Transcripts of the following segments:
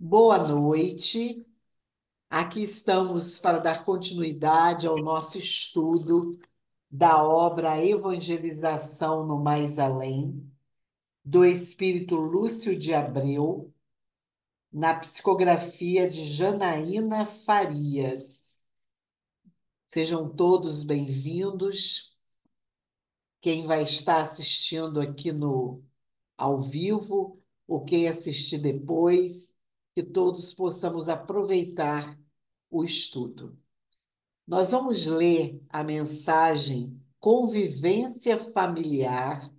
Boa noite. Aqui estamos para dar continuidade ao nosso estudo da obra Evangelização no Mais Além, do espírito Lúcio de Abreu, na psicografia de Janaína Farias. Sejam todos bem-vindos. Quem vai estar assistindo aqui no ao vivo, ou quem assistir depois, que todos possamos aproveitar o estudo. Nós vamos ler a mensagem Convivência Familiar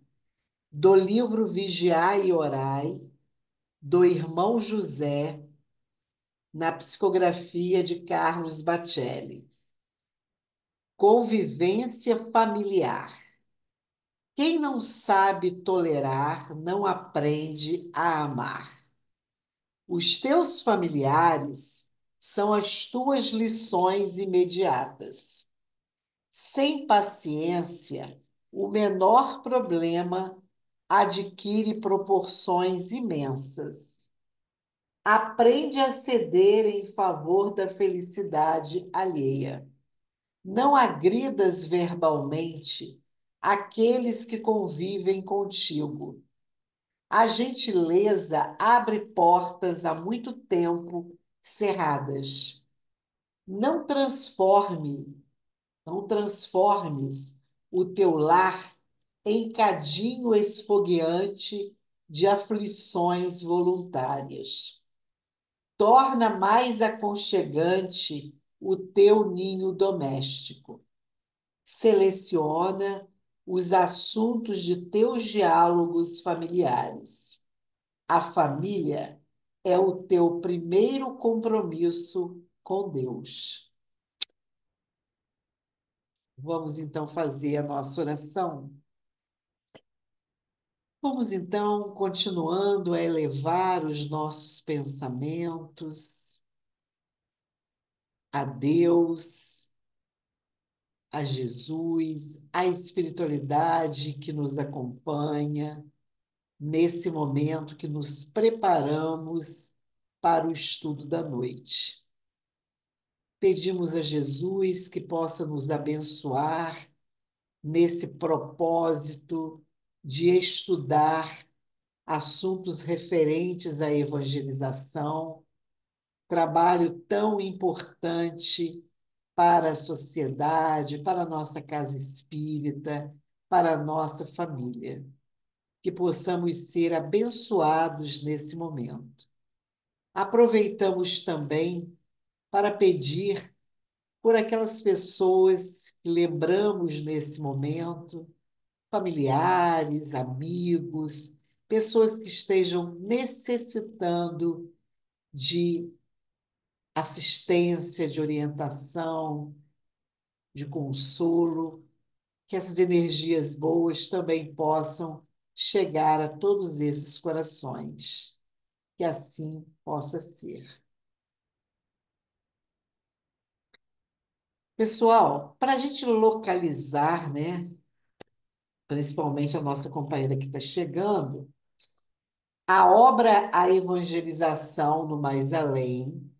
do livro Vigiai e Orai, do irmão José, na psicografia de Carlos Bacelli. Convivência familiar. Quem não sabe tolerar não aprende a amar. Os teus familiares são as tuas lições imediatas. Sem paciência, o menor problema adquire proporções imensas. Aprende a ceder em favor da felicidade alheia. Não agridas verbalmente aqueles que convivem contigo. A gentileza abre portas há muito tempo cerradas. Não transforme Não transformes o teu lar em cadinho esfogueante de aflições voluntárias. Torna mais aconchegante o teu ninho doméstico. Seleciona os assuntos de teus diálogos familiares. A família é o teu primeiro compromisso com Deus. Vamos então fazer a nossa oração. Vamos então continuando a elevar os nossos pensamentos a Deus, a Jesus, à espiritualidade que nos acompanha nesse momento que nos preparamos para o estudo da noite. Pedimos a Jesus que possa nos abençoar nesse propósito de estudar assuntos referentes à evangelização, trabalho tão importante para a sociedade, para a nossa casa espírita, para a nossa família. Que possamos ser abençoados nesse momento. Aproveitamos também para pedir por aquelas pessoas que lembramos nesse momento, familiares, amigos, pessoas que estejam necessitando de assistência, de orientação, de consolo, que essas energias boas também possam chegar a todos esses corações. Que assim possa ser. Pessoal, para a gente localizar, né, principalmente a nossa companheira que está chegando, a obra A Evangelização no Mais Além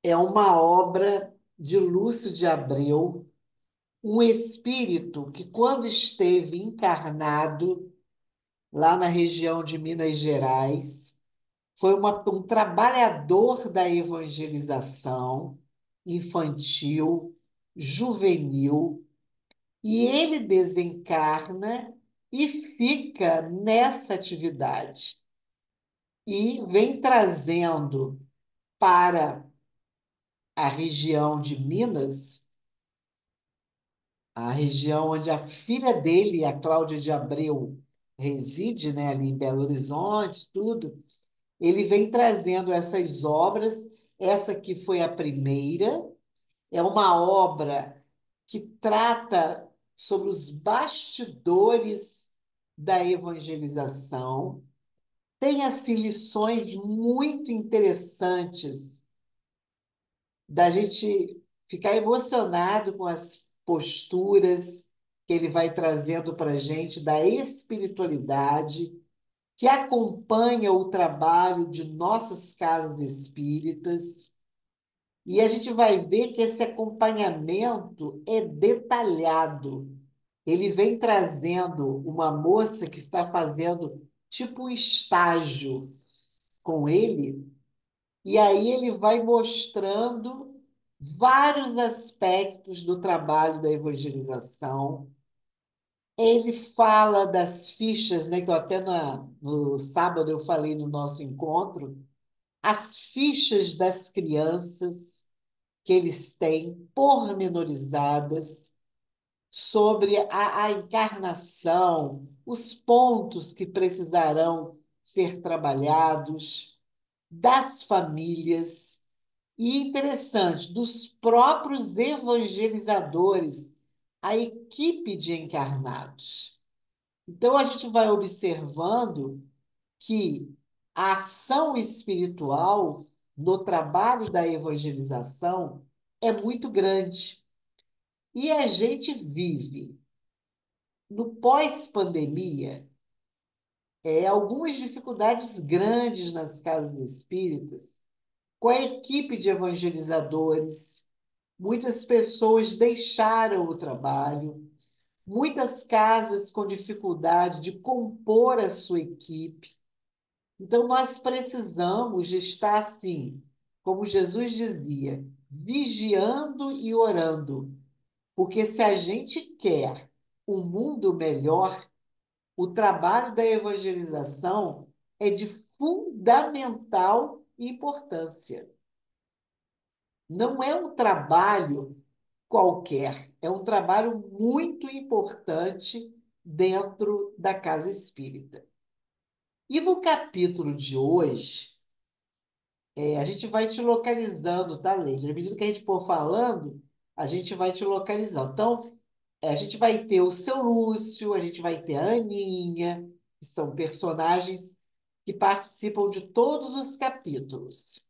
é uma obra de Lúcio de Abreu, um espírito que, quando esteve encarnado lá na região de Minas Gerais, foi um trabalhador da evangelização infantil, juvenil, e ele desencarna e fica nessa atividade. E vem trazendo para a região de Minas, a região onde a filha dele, a Cláudia de Abreu, reside, né, ali em Belo Horizonte, tudo. Ele vem trazendo essas obras, essa que foi a primeira, é uma obra que trata sobre os bastidores da evangelização. Tem, assim, lições muito interessantes da gente ficar emocionado com as posturas que ele vai trazendo para a gente da espiritualidade. que acompanha o trabalho de nossas casas espíritas. E a gente vai ver que esse acompanhamento é detalhado. Ele vem trazendo uma moça que está fazendo tipo um estágio com ele, e aí ele vai mostrando vários aspectos do trabalho da evangelização. Ele fala das fichas, né, que eu até no sábado eu falei no nosso encontro, as fichas das crianças que eles têm pormenorizadas sobre a encarnação, os pontos que precisarão ser trabalhados, das famílias, e interessante, dos próprios evangelizadores, a equipe de encarnados. Então, a gente vai observando que a ação espiritual no trabalho da evangelização é muito grande. E a gente vive, no pós-pandemia, algumas dificuldades grandes nas casas espíritas, com a equipe de evangelizadores. Muitas pessoas deixaram o trabalho, muitas casas com dificuldade de compor a sua equipe. Então, nós precisamos de estar assim, como Jesus dizia, vigiando e orando, porque se a gente quer um mundo melhor, o trabalho da evangelização é de fundamental importância. Não é um trabalho qualquer, é um trabalho muito importante dentro da casa espírita. E no capítulo de hoje, a gente vai te localizando, tá, Leide? À medida que a gente for falando, a gente vai te localizando. Então, a gente vai ter o seu Lúcio, a gente vai ter a Aninha, que são personagens que participam de todos os capítulos.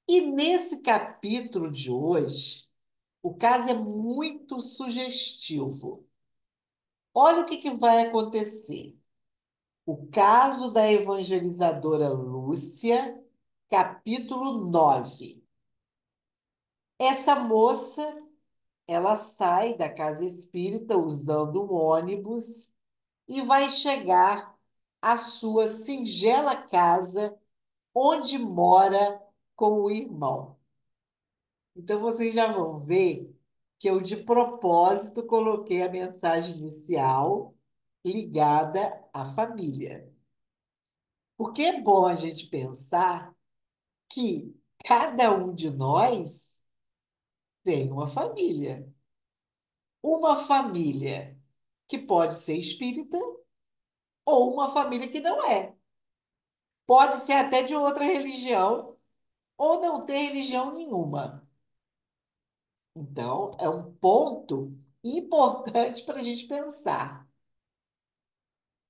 E nesse capítulo de hoje, o caso é muito sugestivo. Olha o que que vai acontecer. O caso da evangelizadora Lúcia, capítulo 9. Essa moça, ela sai da casa espírita usando um ônibus e vai chegar à sua singela casa, onde mora com o irmão. Então, vocês já vão ver que eu, de propósito, coloquei a mensagem inicial ligada à família. Porque é bom a gente pensar que cada um de nós tem uma família. Uma família que pode ser espírita ou uma família que não é. Pode ser até de outra religião ou não ter religião nenhuma. Então, é um ponto importante para a gente pensar,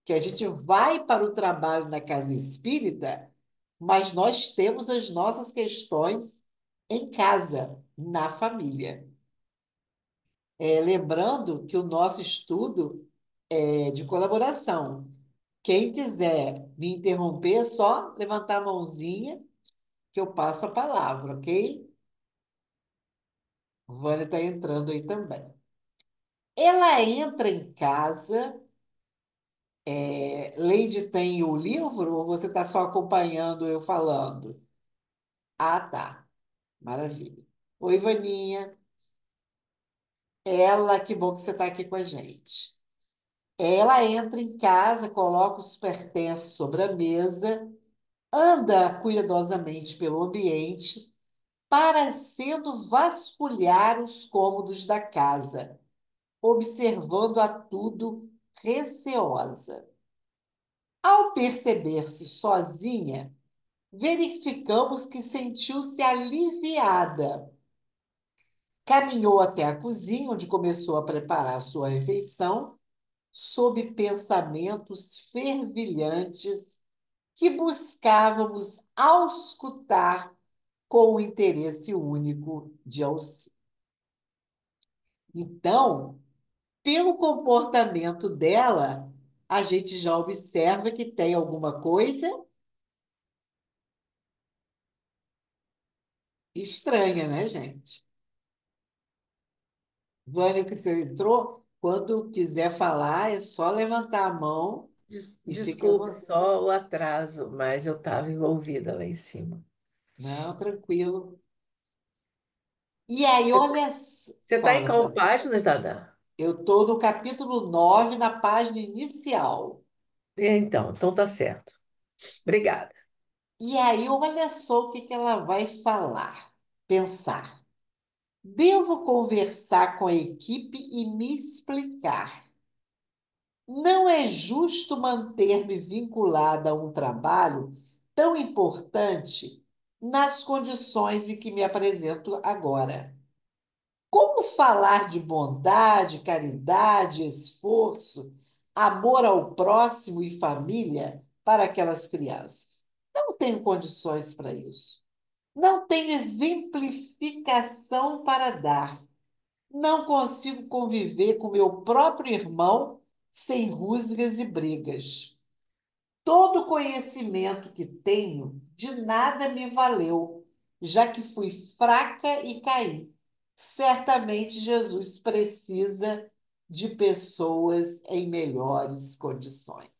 que a gente vai para o trabalho na casa espírita, mas nós temos as nossas questões em casa, na família. Lembrando que o nosso estudo é de colaboração. Quem quiser me interromper, é só levantar a mãozinha que eu passo a palavra, ok? Vânia está entrando aí também. Ela entra em casa. Leide tem o livro ou você está só acompanhando eu falando? Ah, tá. Maravilha. Oi, Vaninha. Ela, que bom que você está aqui com a gente. Ela entra em casa, coloca os pertences sobre a mesa, anda cuidadosamente pelo ambiente, parecendo vasculhar os cômodos da casa, observando a tudo receosa. Ao perceber-se sozinha, verificamos que sentiu-se aliviada. Caminhou até a cozinha, onde começou a preparar sua refeição, sob pensamentos fervilhantes que buscávamos auscultar com o interesse único de auxílio. Então, pelo comportamento dela, a gente já observa que tem alguma coisa estranha, né, gente? Vânia, que você entrou, quando quiser falar, é só levantar a mão e fique à Desculpe vontade. só o atraso, mas eu estava envolvida lá em cima. Não, tranquilo. E aí, olha, Você está em fala, qual fala. página, Dada? Eu estou no capítulo 9 na página inicial. Então tá certo. Obrigada. E aí, olha só o que que ela vai falar, pensar. Devo conversar com a equipe e me explicar. Não é justo manter-me vinculada a um trabalho tão importante nas condições em que me apresento agora. Como falar de bondade, caridade, esforço, amor ao próximo e família para aquelas crianças? Não tenho condições para isso. Não tenho exemplificação para dar. Não consigo conviver com meu próprio irmão sem rusgas e brigas. Todo conhecimento que tenho de nada me valeu, já que fui fraca e caí. Certamente Jesus precisa de pessoas em melhores condições. O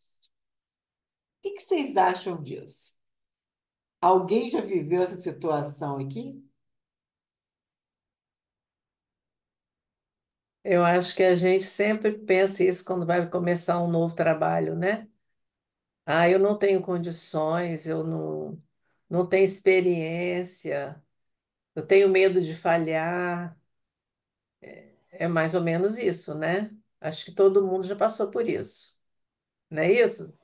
que vocês acham disso? Alguém já viveu essa situação aqui? Eu acho que a gente sempre pensa isso quando vai começar um novo trabalho, né? Ah, eu não tenho condições, não tenho experiência, eu tenho medo de falhar. É mais ou menos isso, né? Acho que todo mundo já passou por isso, não é isso?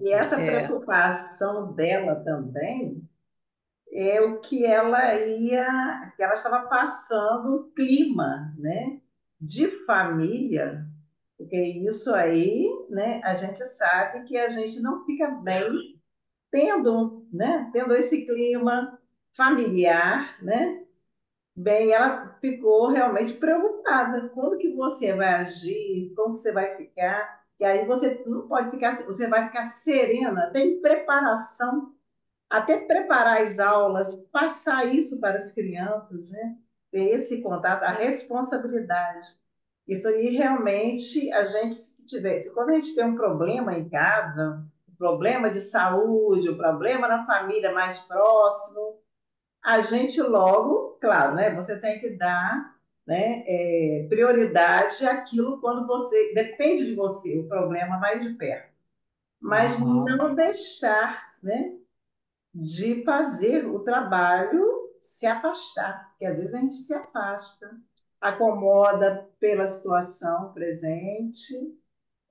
E Perfeito. essa É, preocupação dela também é o que ela estava passando, o clima, né, de família, porque isso aí, né, a gente sabe que a gente não fica bem tendo esse clima familiar, né? Bem, ela ficou realmente preocupada. Como que você vai agir? Como que você vai ficar? E aí você não pode ficar, você vai ficar serena. Tem preparação, até preparar as aulas, passar isso para as crianças, né? Ter esse contato, a responsabilidade. Isso aí realmente a gente se tivesse, quando a gente tem um problema em casa, um problema de saúde, um problema na família mais próximo, a gente logo, claro, né? Você tem que dar, né, prioridade àquilo quando você depende de você, o problema mais de perto, mas Aham. não deixar, né, de fazer o trabalho se afastar, porque às vezes a gente se afasta, acomoda pela situação presente.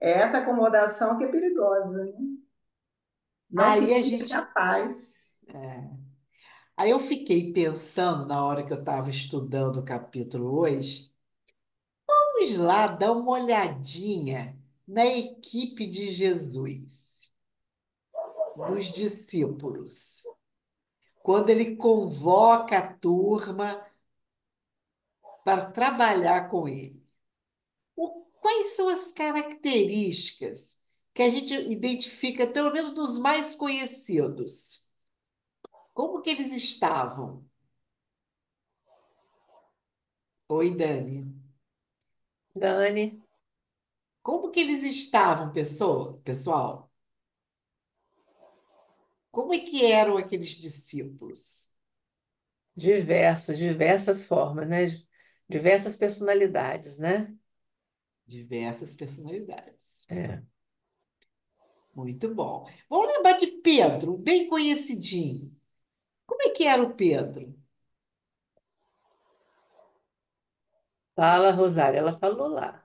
É essa acomodação que é perigosa, né? Não se Aí a sente gente. capaz. Aí eu fiquei pensando na hora que eu estava estudando o capítulo hoje. Vamos lá dar uma olhadinha na equipe de Jesus, dos discípulos, quando ele convoca a turma para trabalhar com ele. Quais são as características que a gente identifica, pelo menos dos mais conhecidos? Como que eles estavam? Oi, Dani. Dani, Como que eles estavam, pessoal? Como é que eram aqueles discípulos? diversas formas, né? Diversas personalidades, né? Diversas personalidades. É. Muito bom. Vamos lembrar de Pedro, bem conhecidinho. Como é que era o Pedro? Fala, Rosária, ela falou lá.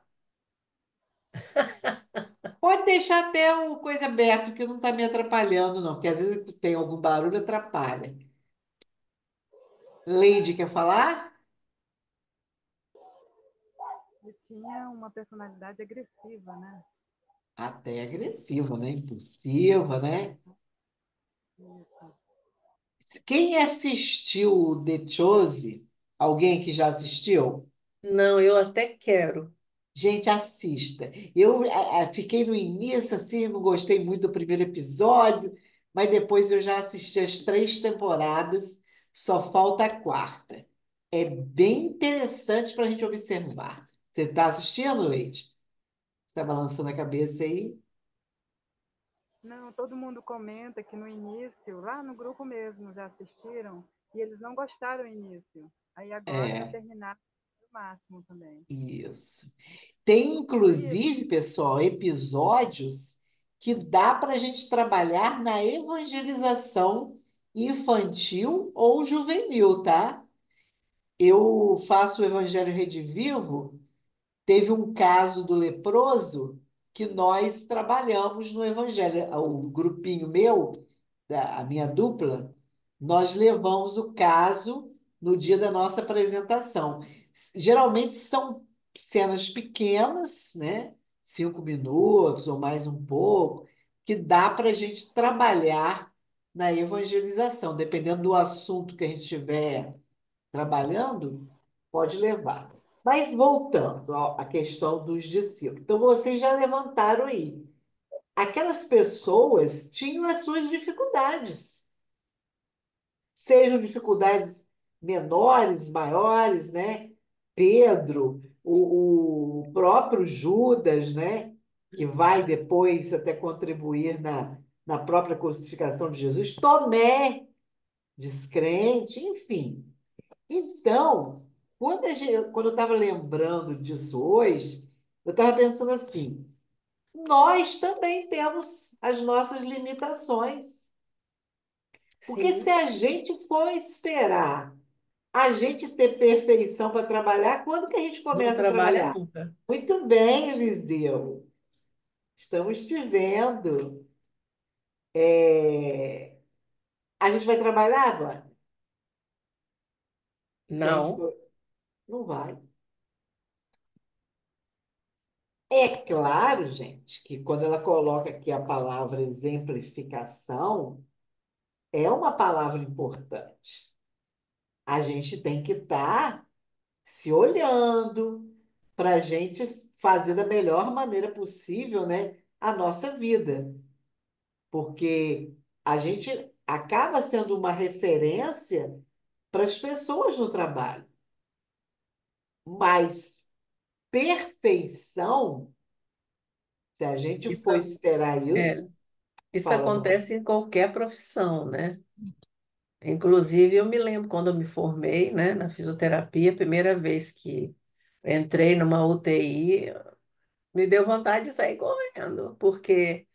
Pode deixar até o coisa aberto, que não está me atrapalhando, não, porque às vezes tem algum barulho, atrapalha. Leide quer falar? Ele tinha uma personalidade agressiva, né? Até agressiva, né? Impulsiva, né? Isso. Quem assistiu The Chose? Alguém que já assistiu? Não, eu até quero. Gente, assista. Eu fiquei no início, assim, não gostei muito do primeiro episódio, mas depois eu já assisti as 3 temporadas, só falta a quarta. É bem interessante para a gente observar. Você está assistindo, Leite? Você está balançando a cabeça aí? Não, todo mundo comenta que no início, lá no grupo mesmo, já assistiram e eles não gostaram do início. Aí agora É, terminaram o máximo também. isso. Tem, Foi isso. inclusive, pessoal, episódios que dá para a gente trabalhar na evangelização infantil ou juvenil, tá? Eu faço o Evangelho Redivivo. Teve um caso do leproso que nós trabalhamos no Evangelho. O grupinho meu, a minha dupla, nós levamos o caso no dia da nossa apresentação. Geralmente são cenas pequenas, né? 5 minutos ou mais um pouco, que dá para a gente trabalhar na evangelização. Dependendo do assunto que a gente estiver trabalhando, pode levar. Mas voltando à questão dos discípulos. Então, vocês já levantaram aí. Aquelas pessoas tinham as suas dificuldades, sejam dificuldades menores, maiores, né? Pedro, o próprio Judas, né? Que vai depois até contribuir na própria crucificação de Jesus, Tomé, descrente, enfim. Então, quando eu estava lembrando disso hoje, eu estava pensando assim: nós também temos as nossas limitações. Porque se Sim, a gente for esperar a gente ter perfeição para trabalhar, quando que a gente não começa a trabalha trabalhar? nunca. Muito bem, Eliseu. Estamos te vendo. É, a gente vai trabalhar agora? Se a gente Não, for... Não vai. É claro, gente, que quando ela coloca aqui a palavra exemplificação, é uma palavra importante. A gente tem que estar se olhando para a gente fazer da melhor maneira possível, né, a nossa vida, porque a gente acaba sendo uma referência para as pessoas no trabalho, mas perfeição, se a gente isso, for esperar é, isso, isso fala, amor. acontece em qualquer profissão, né? Inclusive, eu me lembro quando eu me formei, né, na fisioterapia, a primeira vez que entrei numa UTI, me deu vontade de sair correndo, porque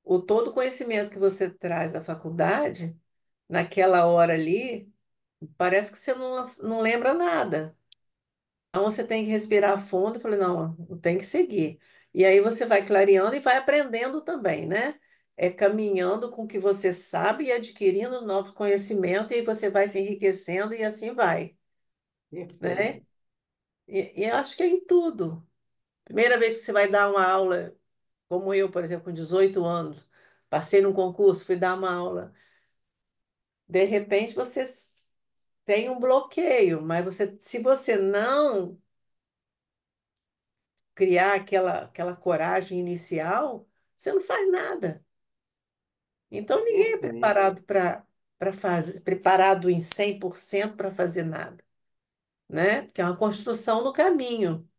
o todo conhecimento que você traz da faculdade, naquela hora ali, parece que você não lembra nada. Então você tem que respirar fundo. Eu falei, não, tem que seguir. E aí você vai clareando e vai aprendendo também, né? É caminhando com o que você sabe e adquirindo novos conhecimentos, e aí você vai se enriquecendo e assim vai, né? Perfeito. E eu acho que é em tudo. Primeira vez que você vai dar uma aula, como eu, por exemplo, com 18 anos, passei num concurso, fui dar uma aula. De repente você tem um bloqueio, mas se você não criar aquela coragem inicial, você não faz nada. Então ninguém é Perfeito. preparado para fazer, preparado em 100% para fazer nada, né? Porque é uma construção no caminho.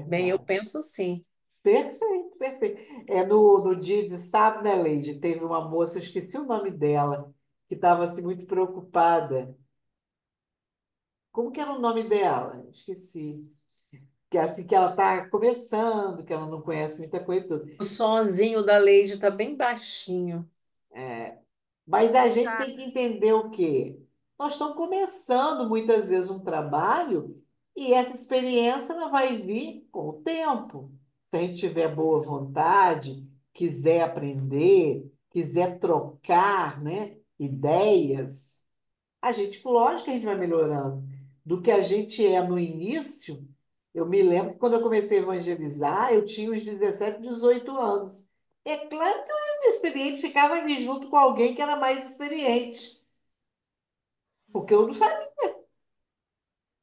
Bem, eu Verdade. penso assim. Perfeito, perfeito. É no dia de sábado, né, Leide? Teve uma moça, eu esqueci o nome dela, que estava assim, muito preocupada. Como que era o nome dela? Esqueci. Que é assim que ela está começando, que ela não conhece muita coisa e tudo. O sonzinho da Leide está bem baixinho. É, mas a gente Tá. tem que entender o quê? Nós estamos começando muitas vezes um trabalho e essa experiência ela vai vir com o tempo. Se a gente tiver boa vontade, quiser aprender, quiser trocar, né, ideias, a gente, lógico que a gente vai melhorando. Do que a gente é no início, eu me lembro que quando eu comecei a evangelizar, eu tinha uns 17, 18 anos. É claro que eu era inexperiente, ficava ali junto com alguém que era mais experiente, porque eu não sabia.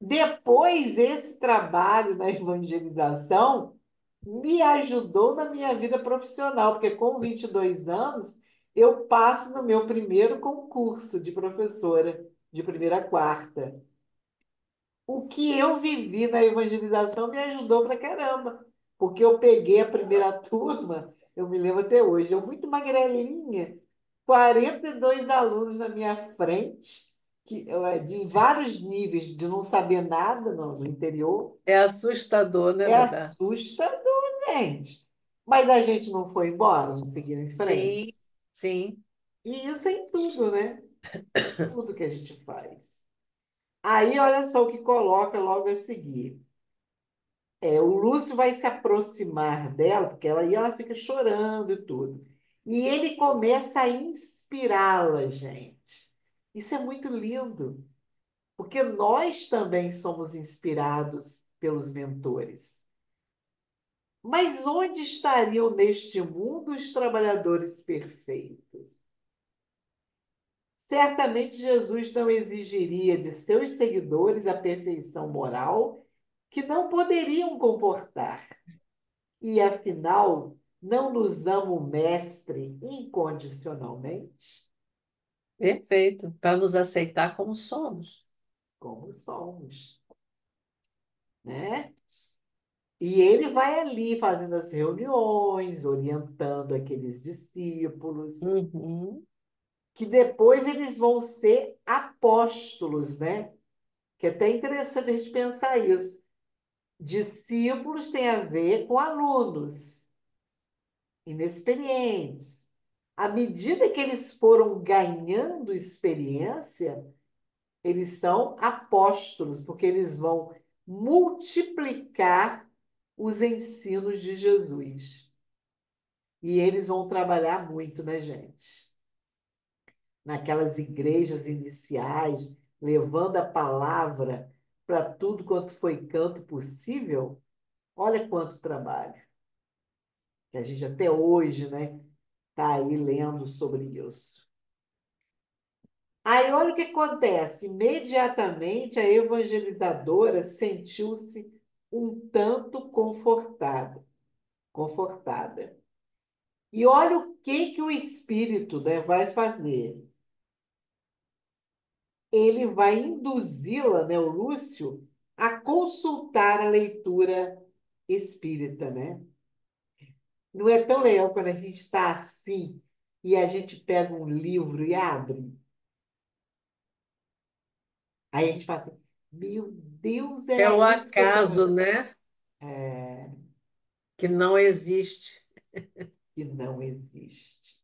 Depois, esse trabalho na evangelização me ajudou na minha vida profissional, porque com 22 anos eu passo no meu primeiro concurso de professora, de primeira a quarta. O que eu vivi na evangelização me ajudou pra caramba, porque eu peguei a primeira turma, eu me lembro até hoje, eu muito magrelinha, 42 alunos na minha frente, de vários níveis, de não saber nada no interior. É assustador, né, É Dada? assustador, gente. Mas a gente não foi embora, não seguiu em frente. Sim, sim. E isso é em tudo, né? Tudo que a gente faz. Aí, olha só o que coloca logo a seguir. O Lúcio vai se aproximar dela, porque ela fica chorando e tudo. E ele começa a inspirá-la, gente. Isso é muito lindo, porque nós também somos inspirados pelos mentores. Mas onde estariam neste mundo os trabalhadores perfeitos? Certamente Jesus não exigiria de seus seguidores a perfeição moral que não poderiam comportar. E afinal, não nos ama o Mestre incondicionalmente, Perfeito. Para nos aceitar como somos. como somos, né? E ele vai ali fazendo as reuniões, orientando aqueles discípulos, Uhum. que depois eles vão ser apóstolos, né? Que é até interessante a gente pensar isso. Discípulos tem a ver com alunos inexperientes. À medida que eles foram ganhando experiência, eles são apóstolos, porque eles vão multiplicar os ensinos de Jesus. E eles vão trabalhar muito, né, gente? Naquelas igrejas iniciais, levando a palavra para tudo quanto foi canto possível. Olha quanto trabalho, que a gente até hoje, né, está aí lendo sobre isso. Aí olha o que acontece. Imediatamente a evangelizadora sentiu-se um tanto confortada. E olha o que o Espírito, né, vai fazer. Ele vai induzi-la, né, o Lúcio, a consultar a leitura espírita, né? Não é tão legal quando a gente está assim e a gente pega um livro e abre. Aí a gente fala assim, meu Deus, É era o isso que eu acaso, estava... né? É, Que não existe. que não existe.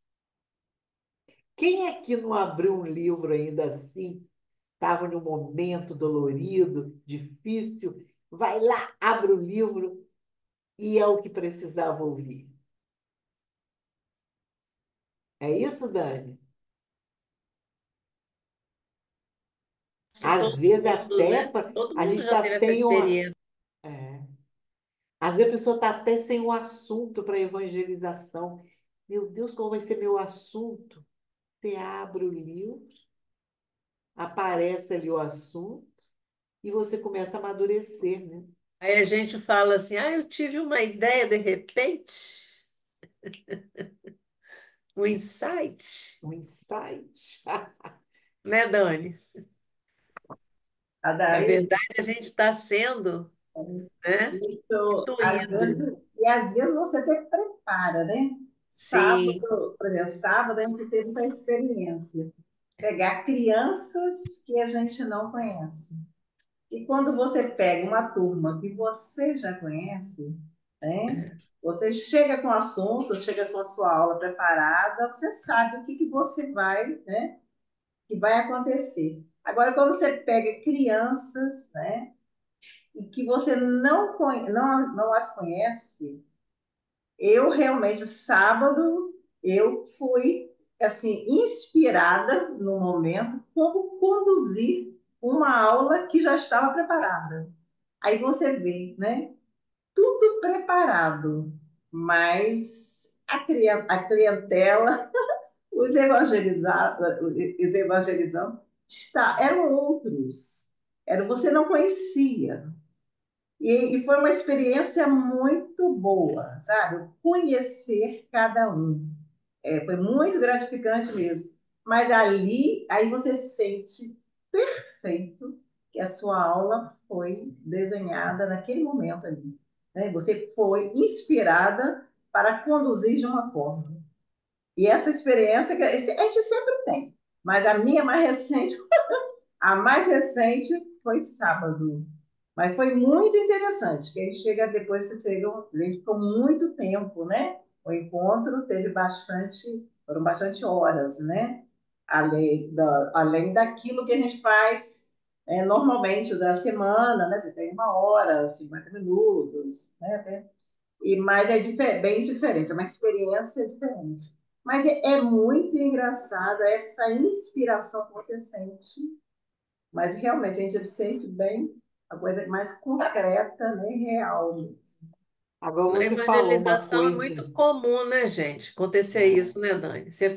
Quem é que não abriu um livro ainda assim? Estava num momento dolorido, difícil, vai lá, abre o livro e é o que precisava ouvir. É isso, Dani? Que Às todo vezes mundo, até né? Todo a gente mundo já está teve essa sem uma. experiência. É, às vezes a pessoa está até sem um assunto para evangelização. Meu Deus, qual vai ser meu assunto? Você abre o livro, aparece ali o assunto e você começa a amadurecer, né? Aí a gente fala assim, ah, eu tive uma ideia de repente, um insight, Um insight. né, Dani? Na Adair, verdade, a gente está sendo, né, isso, intuído. às vezes você até prepara, né? Sim, Sábado, por exemplo, sábado a gente teve essa experiência. Pegar crianças que a gente não conhece. E quando você pega uma turma que você já conhece, né? Você chega com o assunto, chega com a sua aula preparada, você sabe o que, que você vai, né? Que vai acontecer. Agora, quando você pega crianças, né? E que você não as conhece, eu realmente, sábado, eu fui, assim, inspirada no momento como conduzir uma aula que já estava preparada. Aí você vê, né? Tudo preparado, mas a clientela, os evangelizados, eram outros. Era você não conhecia. E foi uma experiência muito boa, sabe? Conhecer cada um. Foi muito gratificante mesmo. Mas ali, aí você sente perfeito que a sua aula foi desenhada naquele momento ali. Né? Você foi inspirada para conduzir de uma forma. E essa experiência que a gente sempre tem. Mas a mais recente foi sábado. Mas foi muito interessante, que a gente chega depois, a gente ficou muito tempo, né? O encontro teve foram bastante horas, né? Além daquilo que a gente faz normalmente da semana, né? Você tem uma hora, 50 minutos, né? Mas bem diferente, é uma experiência diferente. Mas é muito engraçado essa inspiração que você sente, mas realmente a gente sente bem a coisa mais concreta, né, real mesmo. Agora Na você falou uma evangelização é coisa. muito comum, né, gente? Acontecer É, isso, né, Dani? Você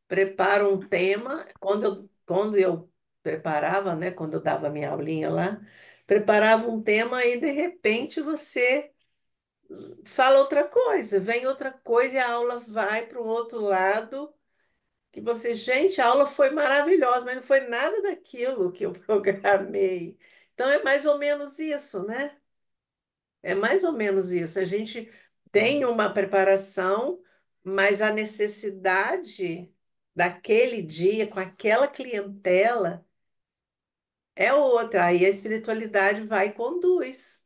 prepara um tema, quando eu preparava, né, quando eu dava minha aulinha lá, preparava um tema e de repente você fala outra coisa, vem outra coisa e a aula vai para um outro lado. Que você, gente, a aula foi maravilhosa, mas não foi nada daquilo que eu programei. Então é mais ou menos isso, né? É mais ou menos isso. A gente tem uma preparação, mas a necessidade daquele dia, com aquela clientela, é outra. Aí a espiritualidade vai e conduz.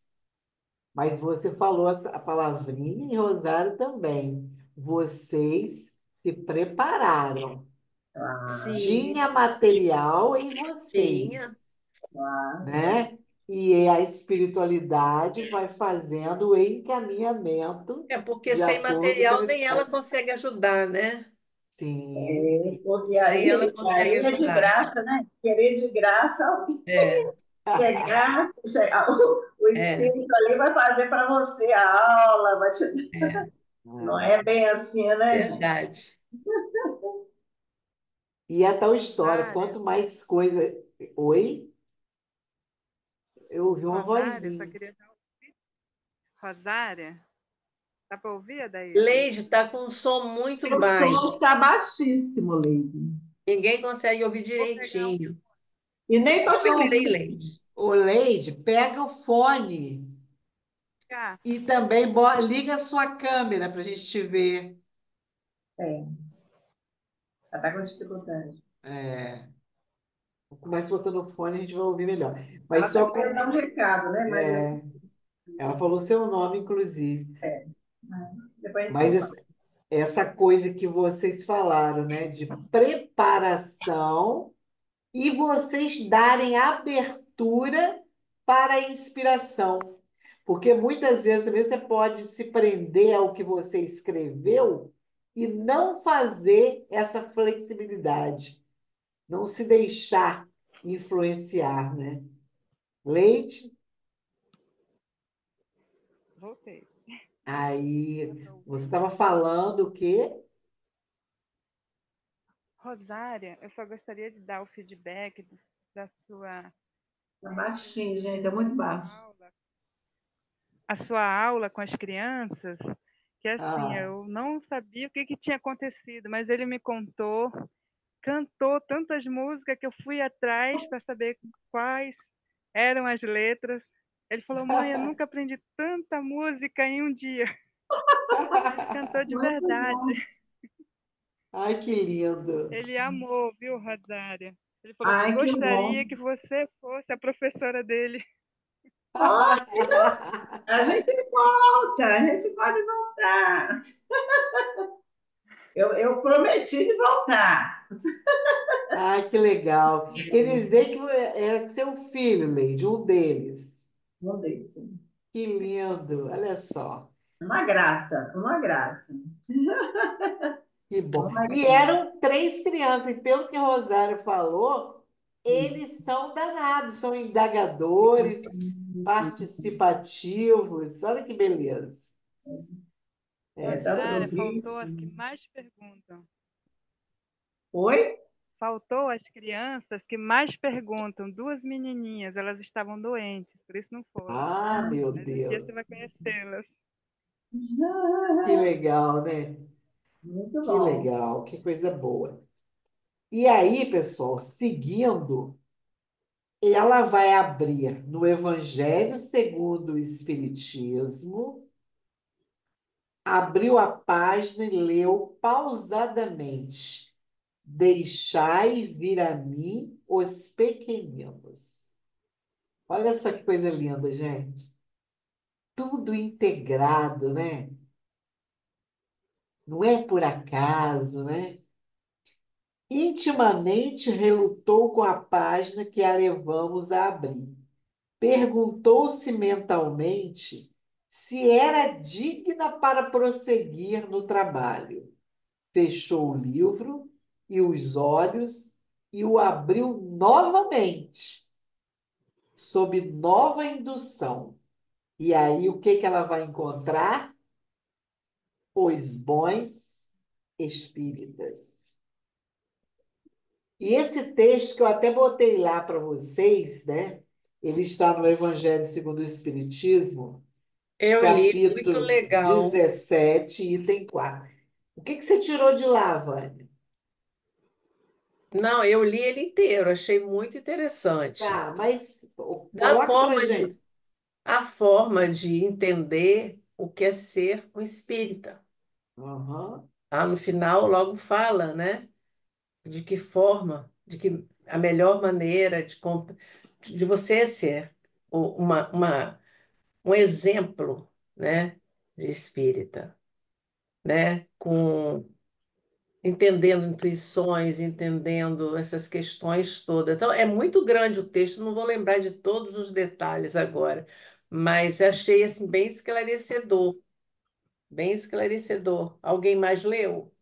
mas você falou a palavrinha em Rosário também. Vocês se prepararam. Claro, Sim, Tinha material em vocês, tinha. claro. né? E a espiritualidade vai fazendo o encaminhamento É porque de sem acordo com a material nem ela necessidade. consegue ajudar, né? Sim, sim. Porque Nem ela consegue aí é de ajudar. graça, né? Querer de graça, É, o é, espírito ali vai fazer para você a aula, é. não é bem assim, né, gente? Verdade. E a tal história, Rosária, quanto mais coisa. Oi? Eu ouvi uma Rosária, só vozinha. queria dar Rosária, dá para ouvir, Adaísa? Leide está com um som muito O som baixo. está baixíssimo, Leide. Ninguém consegue ouvir Vou pegar um direitinho. E nem estou te Peraí, ouvindo. Leide. Ô, Leide, pega o fone cá. e também liga a sua câmera para a gente te ver. É, está com dificuldade. É, começa botando o fone, a gente vai ouvir melhor. Ela Mas está só querendo com. dar um recado, né? Mas É, ela falou seu nome, inclusive. depois a gente Mas se fala. essa coisa que vocês falaram, né, de preparação e vocês darem abertura para a inspiração. Porque muitas vezes também você pode se prender ao que você escreveu e não fazer essa flexibilidade, não se deixar influenciar, né? Leite, Voltei. aí Dá para você ouvir? estava falando o quê? Rosária, eu só gostaria de dar o feedback da sua Está baixinho, gente, é muito baixo. aula, a sua aula com as crianças, que assim, Ah, eu não sabia o que, que tinha acontecido, mas ele me contou, cantou tantas músicas que eu fui atrás para saber quais eram as letras. Ele falou, mãe, eu nunca aprendi tanta música em um dia. Cantou de Muito verdade. bom. ai, que lindo. Ele amou, viu, Rosária? Ele falou que Ai, que gostaria bom. que você fosse a professora dele. Ótimo, a gente pode voltar. Eu prometi de voltar. Ai, que legal. Quer dizer que era seu filho, Leide, um deles. Vamos ver, sim. Que lindo, olha só. Uma graça, uma graça. Que bom. Uma E graça. eram três crianças, e pelo que Rosário falou, eles são danados, são indagadores, participativos. Olha que beleza. É É, isso tanto aí. do Rosária, Rio. faltou as que mais perguntam. Oi? faltou as crianças que mais perguntam, duas menininhas, elas estavam doentes, por isso não foram. Ah, meu Mas um dia Deus. você vai conhecê-las. Que legal, né? Muito Que bom. legal, que coisa boa. E aí, pessoal, seguindo, ela vai abrir no Evangelho segundo o Espiritismo, abriu a página e leu pausadamente. Deixai vir a mim os pequeninos. Olha só que coisa linda, gente. Tudo integrado, né? Não é por acaso, né? Intimamente relutou com a página que a levamos a abrir. Perguntou-se mentalmente se era digna para prosseguir no trabalho. Fechou o livro e os olhos e o abriu novamente, sob nova indução. E aí, o que que ela vai encontrar? Os bons espíritas. E esse texto que eu até botei lá para vocês, né? Ele está no Evangelho segundo o Espiritismo, Eu li, muito capítulo legal. 17, item 4. O que que você tirou de lá, Vânia? Não, eu li ele inteiro, achei muito interessante. Tá, mas Da coloca para forma de, gente. a forma de entender o que é ser um espírita. Aham. Lá no final, logo fala, né? De que forma, de que a melhor maneira de você ser um exemplo, né? De espírita, né? Entendendo intuições, entendendo essas questões todas. Então, é muito grande o texto, não vou lembrar de todos os detalhes agora, mas achei assim bem esclarecedor, bem esclarecedor. Alguém mais leu?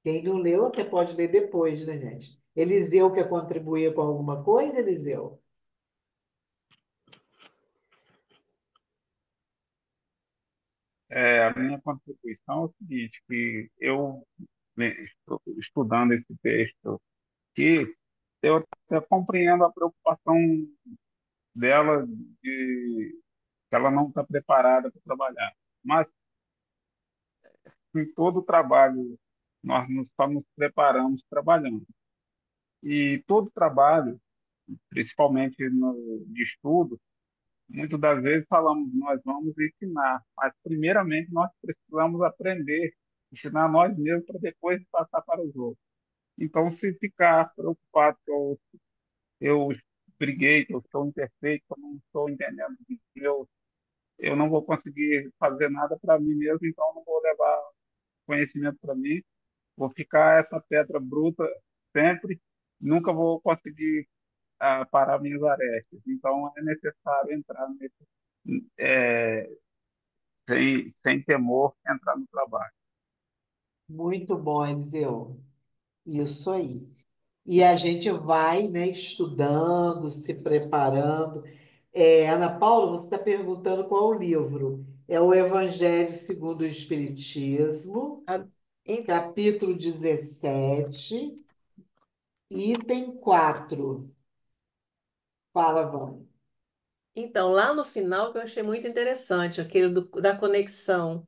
Quem não leu até pode ler depois, né, gente? Eliseu quer contribuir com alguma coisa, Eliseu? A minha contribuição é o seguinte, que eu, né, estudando esse texto aqui, eu até compreendo a preocupação dela de que ela não está preparada para trabalhar. Mas em todo trabalho, só nos preparamos trabalhando. E todo trabalho, principalmente no, de estudo, muitas das vezes falamos, nós vamos ensinar, mas primeiramente nós precisamos aprender, ensinar nós mesmos para depois passar para os outros. Então, se ficar preocupado que eu briguei, que eu sou imperfeito, que eu não estou entendendo, eu não vou conseguir fazer nada para mim mesmo, então eu não vou levar conhecimento para mim, vou ficar essa pedra bruta sempre, nunca vou conseguir parar minhas arestas. Então, é necessário entrar nesse, sem temor, entrar no trabalho. Muito bom, Eliseu. Isso aí. E a gente vai, né, estudando, se preparando. Ana Paula, você está perguntando qual o livro? É o Evangelho segundo o Espiritismo, Ah, en- capítulo 17, item 4. Fala, Vânia. Então, lá no final, que eu achei muito interessante, aquele da conexão.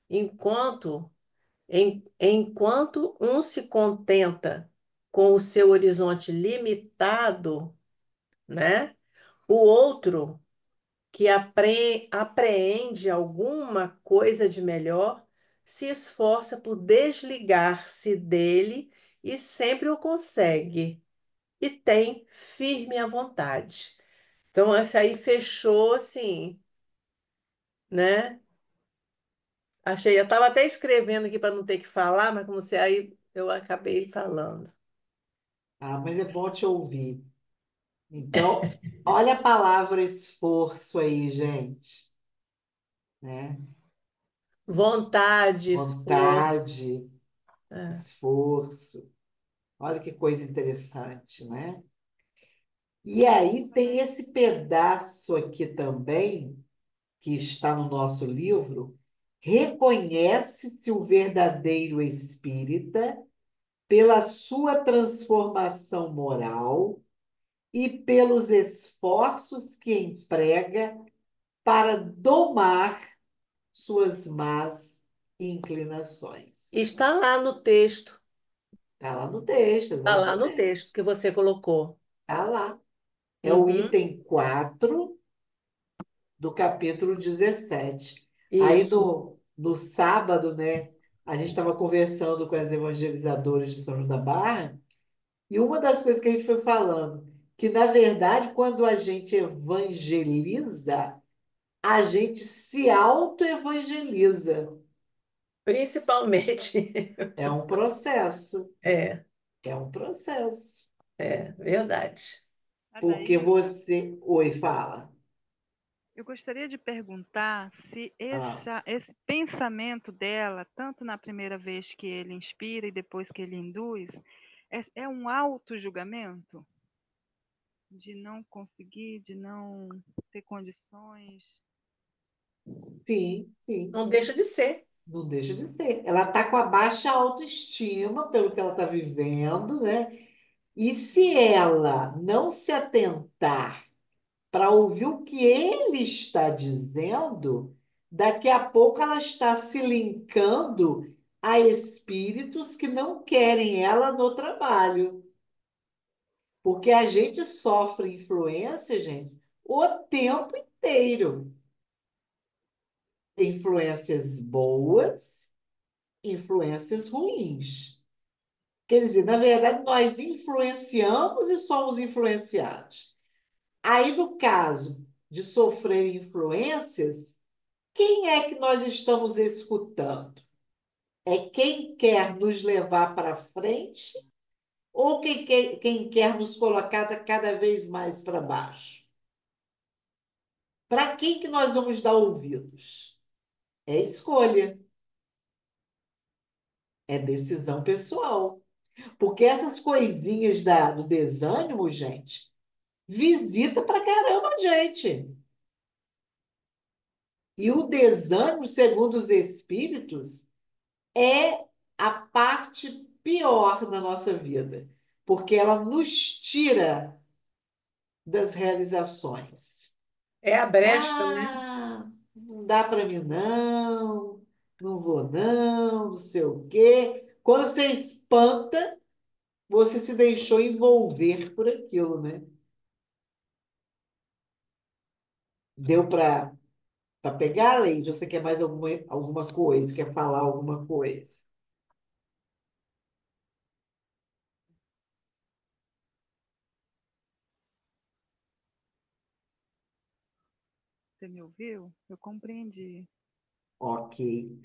Enquanto, enquanto um se contenta com o seu horizonte limitado, né? O outro que apreende alguma coisa de melhor se esforça por desligar-se dele e sempre o consegue e tem firme a vontade. Então, essa aí fechou assim, né? Achei, eu estava até escrevendo aqui para não ter que falar, mas como você aí, eu acabei falando. Ah, mas é bom te ouvir. Então, olha a palavra esforço aí, gente, né? Vontade, esforço. Vontade, É. esforço. Olha que coisa interessante, né? E aí tem esse pedaço aqui também, que está no nosso livro, reconhece-se o verdadeiro espírita pela sua transformação moral e pelos esforços que emprega para domar suas más inclinações. Está lá no texto, Está lá no texto, está lá no exatamente. texto que você colocou. Está lá. É o Uhum, item 4 do capítulo 17. Aí isso. no sábado, né, a gente estava conversando com as evangelizadoras de São João da Barra, e uma das coisas que a gente foi falando, que na verdade, quando a gente evangeliza, a gente se auto-evangeliza. Principalmente. É um processo, É, é um processo. é verdade. Porque Adair, você. Oi, fala. eu gostaria de perguntar se Ah, esse pensamento dela, tanto na primeira vez que ele inspira e depois que ele induz, é um auto-julgamento de não conseguir, de não ter condições. sim, sim. Não deixa de ser. Não deixa de ser. Ela está com a baixa autoestima pelo que ela está vivendo, né? E se ela não se atentar para ouvir o que ele está dizendo, daqui a pouco ela está se linkando a espíritos que não querem ela no trabalho. Porque a gente sofre influência, gente, o tempo inteiro. Influências boas, influências ruins. Quer dizer, na verdade, nós influenciamos e somos influenciados. Aí, no caso de sofrer influências, quem é que nós estamos escutando? É quem quer nos levar para frente ou quem quer nos colocar cada vez mais para baixo? Para quem que nós vamos dar ouvidos? É escolha, é decisão pessoal. Porque essas coisinhas do desânimo, gente, visita pra caramba a gente. E o desânimo, segundo os espíritos, é a parte pior da nossa vida, porque ela nos tira das realizações. É a brecha, né? Ah, não dá para mim não, não vou não, não sei o quê. Quando você espanta, você se deixou envolver por aquilo, né? Deu para pegar, Leide? Você quer mais alguma coisa? Quer falar alguma coisa? Você me ouviu? Eu compreendi. Ok.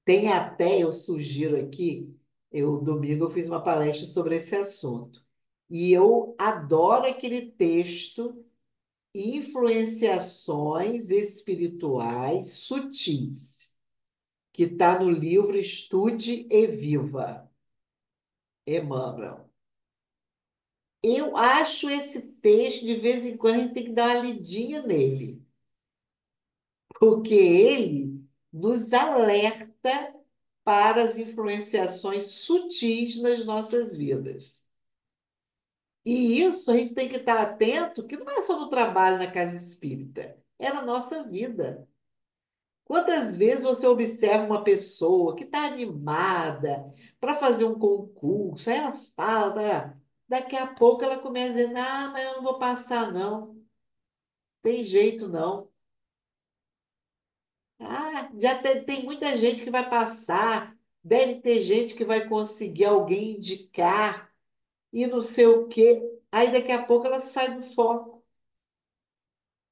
Tem até, eu sugiro aqui, domingo eu fiz uma palestra sobre esse assunto. E eu adoro aquele texto Influenciações Espirituais Sutis, que está no livro Estude e Viva, Emmanuel. Eu acho esse texto, de vez em quando, a gente tem que dar uma lidinha nele, porque ele nos alerta para as influenciações sutis nas nossas vidas. E isso a gente tem que estar atento, que não é só no trabalho na casa espírita, é na nossa vida. Quantas vezes você observa uma pessoa que está animada para fazer um concurso, aí ela fala, daqui a pouco ela começa a dizer, ah, mas eu não vou passar, não. Tem jeito, não. Ah, tem muita gente que vai passar, deve ter gente que vai conseguir alguém indicar e não sei o quê. Aí daqui a pouco ela sai do foco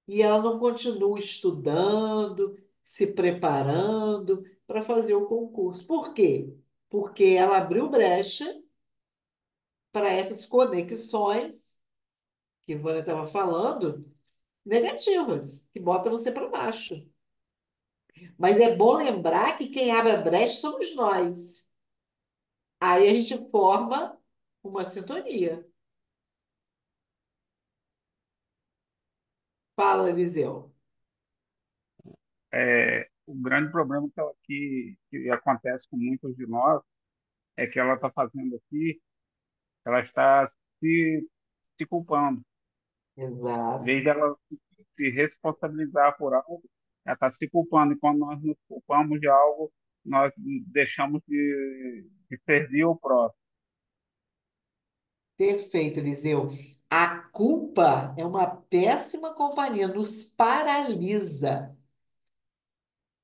e ela não continua estudando, se preparando para fazer o concurso. Por quê? Porque ela abriu brecha para essas conexões que a Vânia estava falando, negativas, que botam você para baixo. Mas é bom lembrar que quem abre a brecha somos nós. Aí a gente forma uma sintonia. Fala, Eliseu. O grande problema que acontece com muitos de nós é que ela está fazendo aqui, ela está se, se culpando. Em Exato. vez dela se responsabilizar por algo, ela está se culpando. E quando nós nos culpamos de algo, nós deixamos de servir o próximo. Perfeito, Eliseu. A culpa é uma péssima companhia, nos paralisa.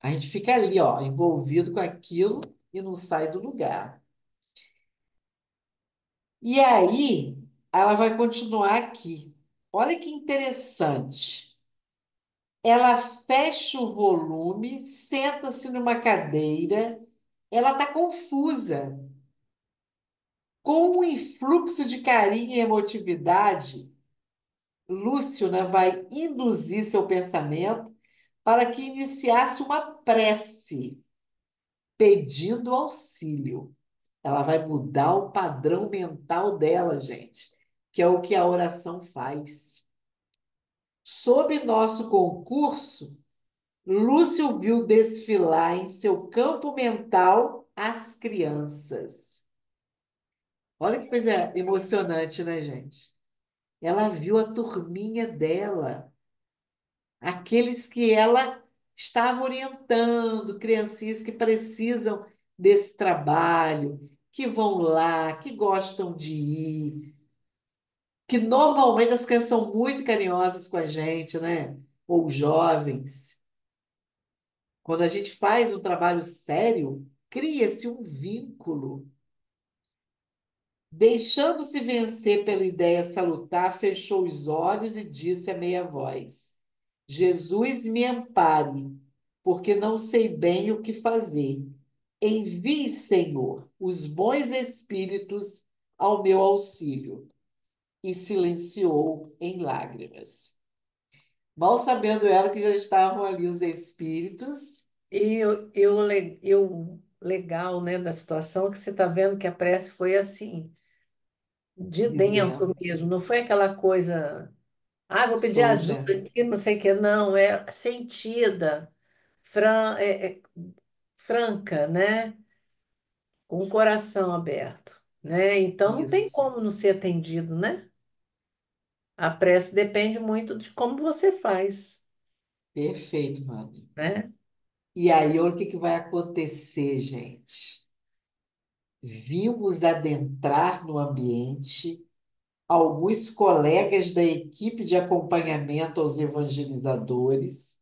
A gente fica ali, ó, envolvido com aquilo e não sai do lugar. E aí, ela vai continuar aqui. Olha que interessante. Ela fecha o volume, senta-se numa cadeira, ela está confusa. Com um influxo de carinho e emotividade, Lúcio, né, vai induzir seu pensamento para que iniciasse uma prece pedindo auxílio. Ela vai mudar o padrão mental dela, gente, que é o que a oração faz. Sob nosso concurso, Lúcio viu desfilar em seu campo mental as crianças. Olha que coisa emocionante, né, gente? Ela viu a turminha dela, aqueles que ela estava orientando, criancinhas que precisam desse trabalho, que vão lá, que gostam de ir, que normalmente as crianças são muito carinhosas com a gente, né? Ou jovens. Quando a gente faz um trabalho sério, cria-se um vínculo. Deixando-se vencer pela ideia salutar, fechou os olhos e disse a meia voz: Jesus me ampare, porque não sei bem o que fazer. Envie, Senhor, os bons espíritos ao meu auxílio. E silenciou em lágrimas. Mal sabendo ela que já estavam ali os espíritos E o legal, né, da situação é que você está vendo que a prece foi assim, de de dentro dentro, mesmo, não foi aquela coisa, ah, vou pedir solta. ajuda aqui, não sei o que, não, é sentida, é franca, né, com o coração aberto, né, então não tem Isso. como não ser atendido, né? A prece depende muito de como você faz, Perfeito, mano. né? E aí, olha o que que vai acontecer, gente. Vimos adentrar no ambiente alguns colegas da equipe de acompanhamento aos evangelizadores,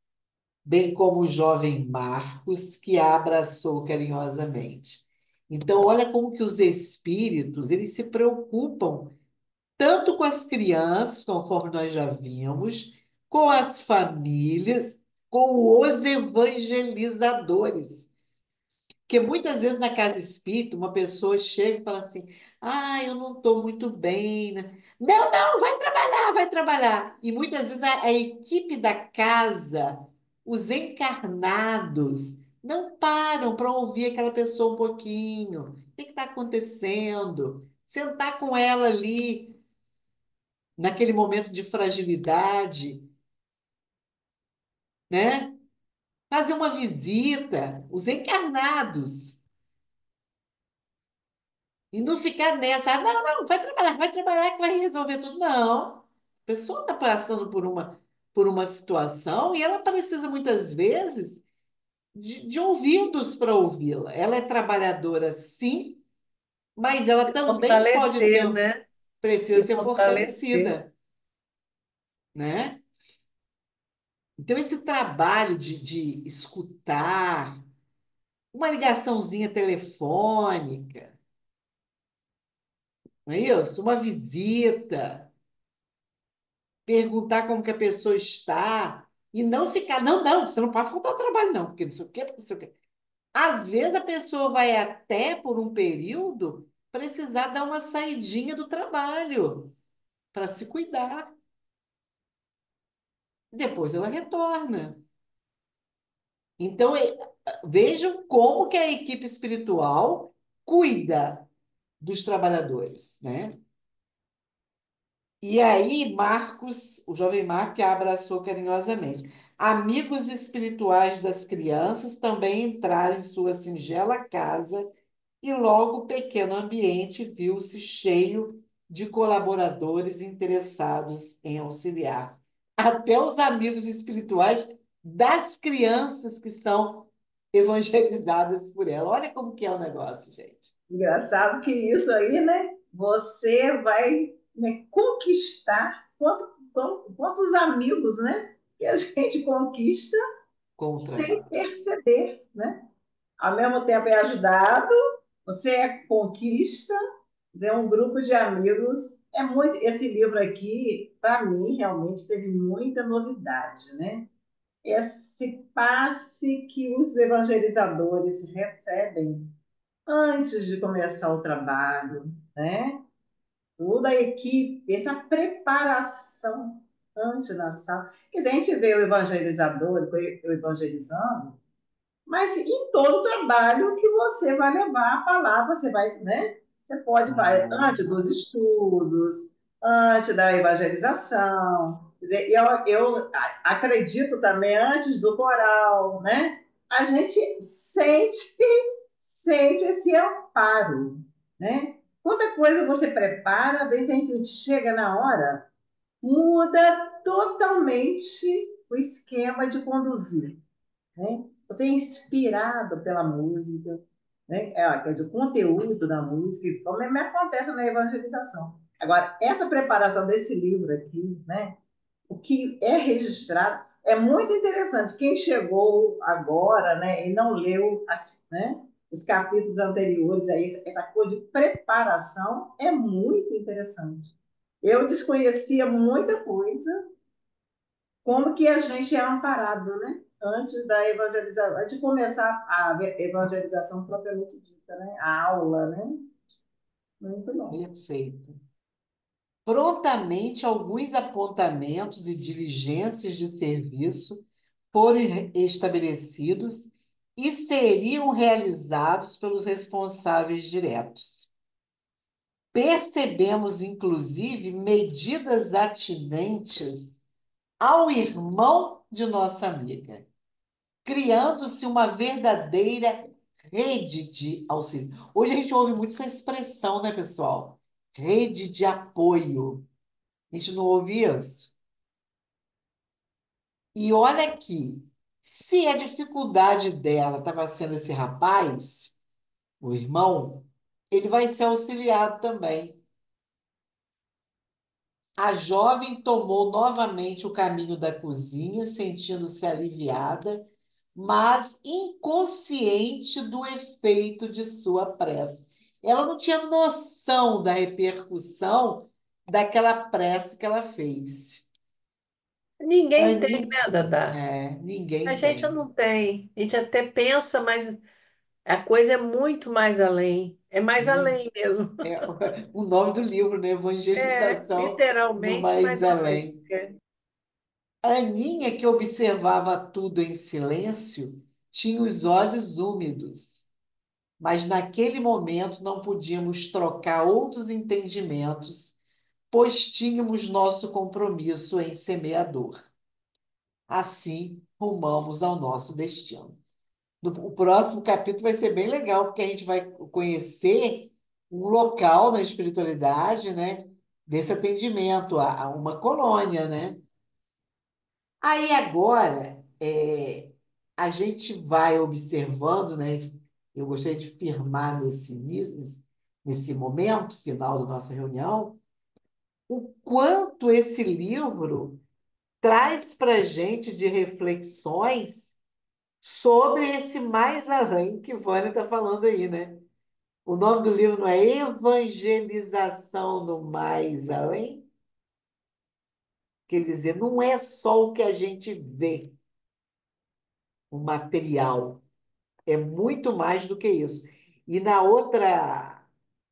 bem como o jovem Marcos, que a abraçou carinhosamente. Então, olha como que os espíritos, eles se preocupam tanto com as crianças, conforme nós já vimos, com as famílias, com os evangelizadores. Porque muitas vezes na casa espírita, uma pessoa chega e fala assim: ah, eu não estou muito bem, né? Não, não, vai trabalhar, vai trabalhar. E muitas vezes a equipe da casa, os encarnados, não param para ouvir aquela pessoa um pouquinho. O que está acontecendo? Sentar com ela ali, naquele momento de fragilidade, né? Fazer uma visita, os encarnados. E não ficar nessa, ah, não, não, vai trabalhar que vai resolver tudo. Não. A pessoa está passando por uma situação e ela precisa muitas vezes de ouvidos para ouvi-la. Ela é trabalhadora, sim, mas ela também pode ter, Fortalecer, né? precisa Se ser fortalecer. fortalecida, né? Então, esse trabalho de escutar, uma ligaçãozinha telefônica, não é isso? Uma visita, perguntar como que a pessoa está e não ficar, não, não, você não pode faltar ao trabalho, não, porque não sei o quê, porque não sei o quê. Às vezes a pessoa vai até por um período precisar dar uma saidinha do trabalho para se cuidar. Depois ela retorna. Então, vejam como que a equipe espiritual cuida dos trabalhadores, né? E aí, Marcos, o jovem Marcos, a abraçou carinhosamente. Amigos espirituais das crianças também entraram em sua singela casa e logo o pequeno ambiente viu-se cheio de colaboradores interessados em auxiliar. Até os amigos espirituais das crianças que são evangelizadas por ela. Olha como que é o negócio, gente. Engraçado que isso aí, né? Você vai, né, conquistar quantos amigos, né? Que a gente conquista Com o sem trabalho. perceber, né? Ao mesmo tempo é ajudado, você conquista, é um grupo de amigos. É muito, esse livro aqui, para mim, realmente teve muita novidade, né? Esse passe que os evangelizadores recebem antes de começar o trabalho, né? Toda a equipe, essa preparação antes na sala. Quer dizer, a gente vê o evangelizador, o evangelizando, mas em todo trabalho que você vai levar a palavra, você vai, né? Você pode, vai, Ah, antes dos estudos, antes da evangelização, quer dizer, eu acredito também antes do coral, né? A gente sente esse amparo, né? Quanta coisa você prepara, às vezes a gente chega na hora, muda totalmente o esquema de conduzir, né? Você é inspirado pela música, né? Quer dizer, o conteúdo da música, isso como me acontece na evangelização. Agora, essa preparação desse livro aqui, né? O que é registrado é muito interessante. Quem chegou agora, né, e não leu né, os capítulos anteriores, aí, essa coisa de preparação é muito interessante. Eu desconhecia muita coisa, como que a gente é amparado, né? Antes da evangelização, antes de começar a evangelização propriamente dita, né? A aula, né? Muito bom. perfeito. Prontamente, alguns apontamentos e diligências de serviço foram estabelecidos e seriam realizados pelos responsáveis diretos. Percebemos, inclusive, medidas atinentes ao irmão de nossa amiga, criando-se uma verdadeira rede de auxílio. Hoje a gente ouve muito essa expressão, né, pessoal? Rede de apoio. A gente não ouve isso? E olha aqui, se a dificuldade dela estava sendo esse rapaz, o irmão, ele vai ser auxiliado também. A jovem tomou novamente o caminho da cozinha, sentindo-se aliviada, mas inconsciente do efeito de sua prece. Ela não tinha noção da repercussão daquela prece que ela fez. Ninguém tem, Ani... né, Dadá? A Ninguém gente tem. não tem. A gente até pensa, mas a coisa é muito mais além. É mais Muito. além mesmo. É o nome do livro, né? É, Evangelização no literalmente mais mais além. além. Aninha, que observava tudo em silêncio, tinha os olhos úmidos, mas naquele momento não podíamos trocar outros entendimentos, pois tínhamos nosso compromisso em semeador. Assim, rumamos ao nosso destino. O próximo capítulo vai ser bem legal, porque a gente vai conhecer um local na espiritualidade, né, desse atendimento a uma colônia, né? Aí agora a gente vai observando, né? Eu gostaria de firmar nesse momento final da nossa reunião, o quanto esse livro traz para a gente de reflexões sobre esse mais além que Vânia está falando aí, né? O nome do livro não é Evangelização no Mais Além? Quer dizer, não é só o que a gente vê, o material, é muito mais do que isso. E na outra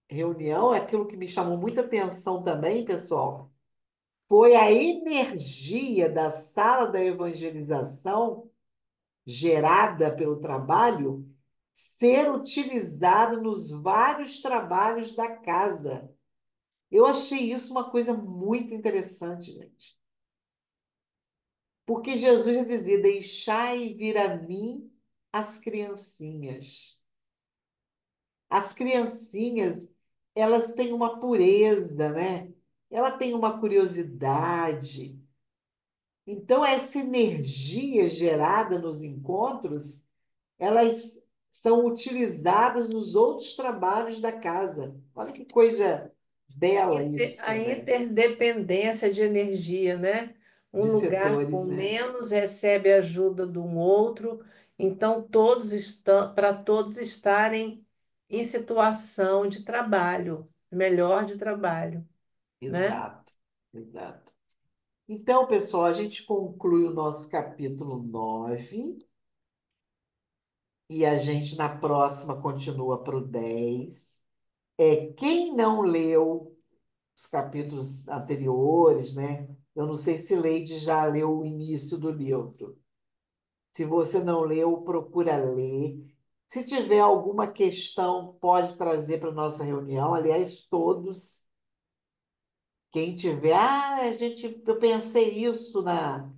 reunião, aquilo que me chamou muita atenção também, pessoal, foi a energia da sala da evangelização gerada pelo trabalho ser utilizada nos vários trabalhos da casa. Eu achei isso uma coisa muito interessante, gente. Porque Jesus já dizia: deixai vir a mim as criancinhas. As criancinhas, elas têm uma pureza, né? Ela tem uma curiosidade. Então, essa energia gerada nos encontros, elas são utilizadas nos outros trabalhos da casa. Olha que coisa bela isso A também, interdependência de energia, né? Um de lugar com setores, né? menos recebe ajuda do outro, então todos estão, para todos estarem em situação de trabalho, melhor de trabalho, né? Exato, exato. Então, pessoal, a gente conclui o nosso capítulo 9 e a gente na próxima continua para o 10. Quem não leu os capítulos anteriores, né? Eu não sei se Leide já leu o início do livro. Se você não leu, procura ler. Se tiver alguma questão, pode trazer para a nossa reunião. Aliás, todos, quem tiver, eu pensei isso na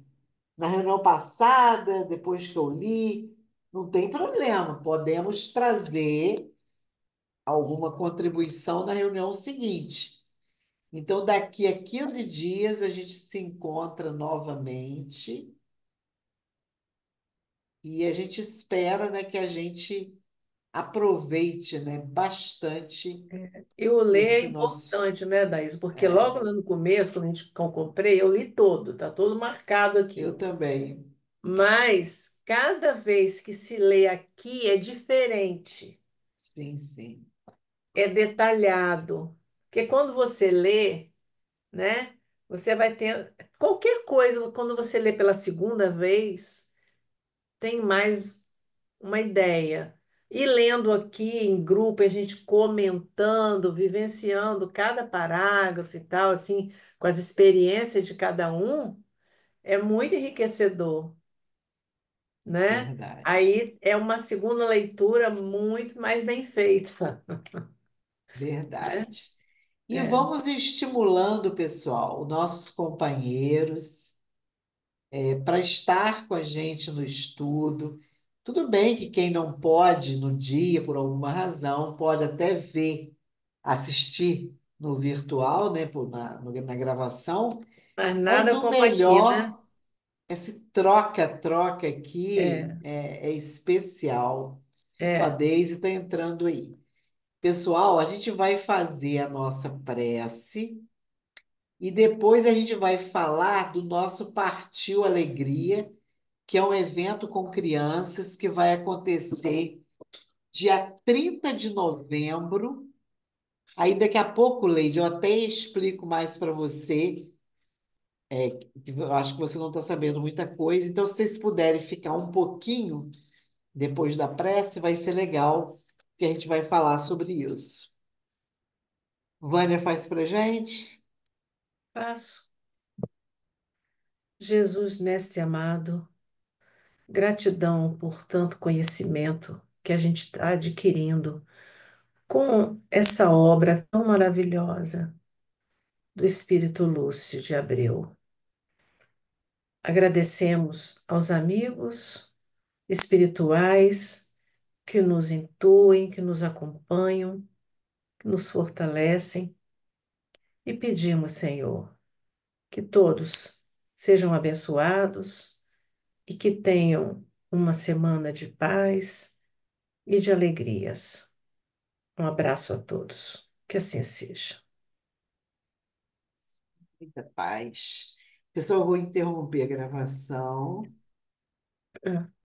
reunião passada, depois que eu li, não tem problema, podemos trazer alguma contribuição na reunião seguinte. Então, daqui a 15 dias, a gente se encontra novamente e a gente espera, né, que a gente aproveite, né, bastante E o ler é esse nosso. importante, né, Daís? Porque logo É, lá no começo, que eu comprei, eu li todo, tá todo marcado eu aqui. também. Mas cada vez que se lê aqui é diferente, Sim, sim. é detalhado. Porque quando você lê, né, você vai ter qualquer coisa, quando você lê pela segunda vez, tem mais uma ideia. E lendo aqui em grupo, a gente comentando, vivenciando cada parágrafo e tal, assim, com as experiências de cada um, é muito enriquecedor, né? Verdade. Aí é uma segunda leitura muito mais bem feita, né? Verdade. E É. vamos estimulando, pessoal, nossos companheiros, para estar com a gente no estudo. Tudo bem que quem não pode no dia, por alguma razão, pode até ver, assistir no virtual, né, na gravação, Mas mas nada o como aqui, né? melhor, esse troca-troca aqui É, é especial. Ó, a é. Deise está entrando aí. Pessoal, a gente vai fazer a nossa prece e depois a gente vai falar do nosso Partiu Alegria, que é um evento com crianças que vai acontecer dia 30 de novembro. Aí daqui a pouco, Leide, eu até explico mais para você, que eu acho que você não está sabendo muita coisa. Então, se vocês puderem ficar um pouquinho depois da prece, vai ser legal, que a gente vai falar sobre isso. Vânia faz para gente? Faço. Jesus, mestre amado, gratidão por tanto conhecimento que a gente está adquirindo com essa obra tão maravilhosa do Espírito Lúcio de Abreu. Agradecemos aos amigos espirituais que nos intuem, que nos acompanham, que nos fortalecem e pedimos, Senhor, que todos sejam abençoados e que tenham uma semana de paz e de alegrias. Um abraço a todos. Que assim seja. Muita paz. Pessoal, eu vou interromper a gravação. É.